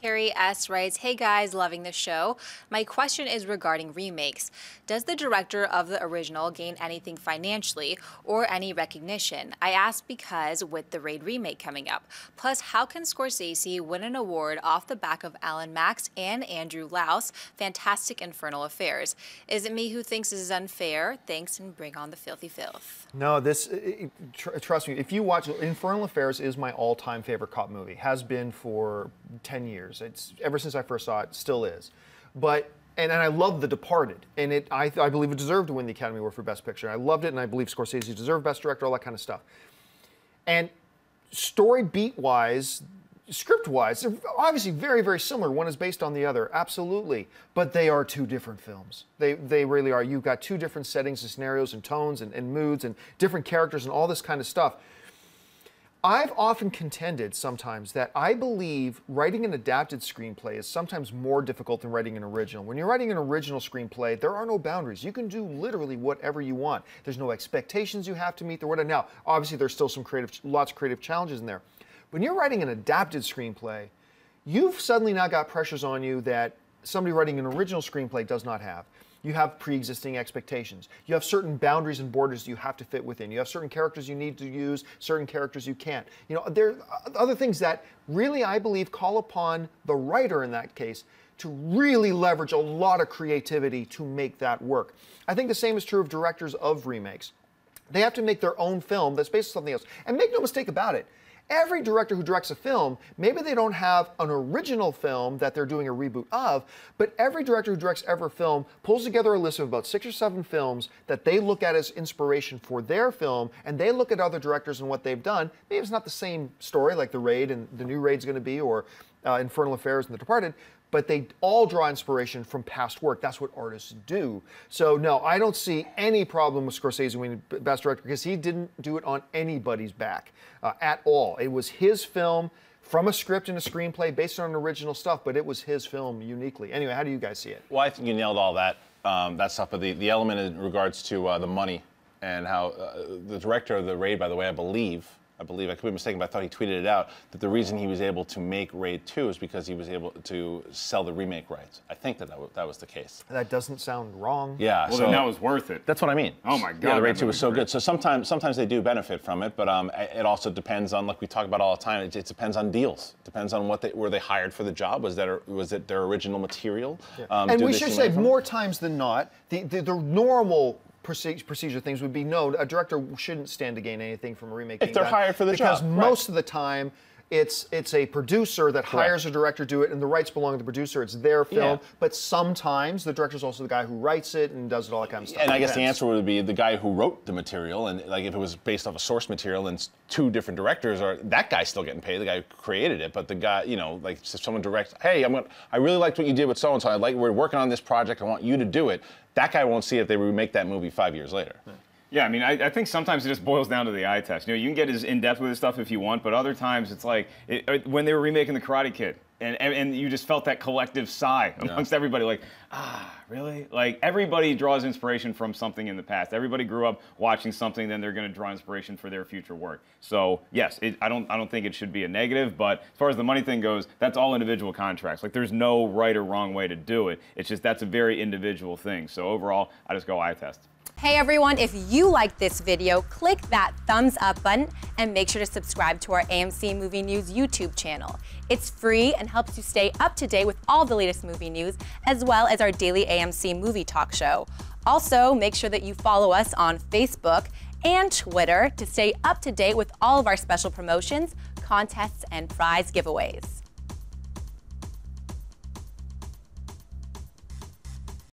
Carrie S. writes, "Hey guys, loving the show. My question is regarding remakes. Does the director of the original gain anything financially or any recognition? I ask because with the Raid remake coming up. Plus, how can Scorsese win an award off the back of Alan Max and Andrew Laus' fantastic Infernal Affairs? Is it me who thinks this is unfair? Thanks and bring on the filthy filth." No, trust me, if you watch, Infernal Affairs is my all-time favorite cop movie. Has been for 10 years. It's ever since I first saw it, still is. But and I love The Departed, and I believe it deserved to win the Academy Award for Best Picture. I loved it, and I believe Scorsese deserved Best Director, all that kind of stuff. And story beat-wise, script-wise, they're obviously very, very similar. One is based on the other, absolutely. But they are two different films. They really are. You've got two different settings and scenarios and tones and moods and different characters and all this kind of stuff. I've often contended sometimes that I believe writing an adapted screenplay is sometimes more difficult than writing an original. When you're writing an original screenplay, there are no boundaries. You can do literally whatever you want. There's no expectations you have to meet. Now, obviously, there's still lots of creative challenges in there. When you're writing an adapted screenplay, you've suddenly now got pressures on you that somebody writing an original screenplay does not have. You have pre-existing expectations. You have certain boundaries and borders you have to fit within. You have certain characters you need to use, certain characters you can't. You know, there are other things that really, I believe, call upon the writer in that case to really leverage a lot of creativity to make that work. I think the same is true of directors of remakes. They have to make their own film that's based on something else. And make no mistake about it, every director who directs a film, maybe they don't have an original film that they're doing a reboot of, but every director who directs every film pulls together a list of about 6 or 7 films that they look at as inspiration for their film, and they look at other directors and what they've done. Maybe it's not the same story like The Raid and the new Raid's going to be, or Infernal Affairs and The Departed, but they all draw inspiration from past work. That's what artists do. So no, I don't see any problem with Scorsese winning Best Director because he didn't do it on anybody's back at all. It was his film from a script and a screenplay based on original stuff, but it was his film uniquely. Anyway, how do you guys see it? Well, I think you nailed all that stuff, but the element in regards to the money and how the director of The Raid, by the way, I believe, I could be mistaken, but I thought he tweeted it out, that the reason he was able to make Raid 2 is because he was able to sell the remake rights. I think that was the case. That doesn't sound wrong. Yeah. Well, then that was worth it. That's what I mean. Oh my God. Yeah, the Raid 2 was so good. So sometimes they do benefit from it, but it also depends on, like we talk about all the time, it depends on deals. It depends on were they hired for the job? Was it their original material? Yeah. And we should say more times than not, the normal procedure things would be, no, a director shouldn't stand to gain anything from a remake. If they're hired for the job. Because most right. of the time, it's a producer that hires a director to do it, and the rights belong to the producer. It's their film. Yeah. But sometimes the director's also the guy who writes it and does it all that kind of stuff. And I guess the answer would be the guy who wrote the material, and like if it was based off a source material and 2 different directors, or that guy's still getting paid, the guy who created it, but the guy, you know, like if someone directs, hey, I really liked what you did with so-and-so, we're working on this project, I want you to do it. That guy won't see it if they remake that movie 5 years later. Yeah, I mean, I think sometimes it just boils down to the eye test. You know, you can get as in-depth with this stuff if you want, but other times it's like when they were remaking The Karate Kid, and you just felt that collective sigh amongst everybody, like, really? Like, everybody draws inspiration from something in the past. Everybody grew up watching something, then they're going to draw inspiration for their future work. So, yes, I don't think it should be a negative, but as far as the money thing goes, that's all individual contracts. Like, there's no right or wrong way to do it. It's just that's a very individual thing. So, overall, I just go eye test. Hey everyone, if you liked this video, click that thumbs up button and make sure to subscribe to our AMC Movie News YouTube channel. It's free and helps you stay up to date with all the latest movie news, as well as our daily AMC movie talk show. Also, make sure that you follow us on Facebook and Twitter to stay up to date with all of our special promotions, contests, and prize giveaways.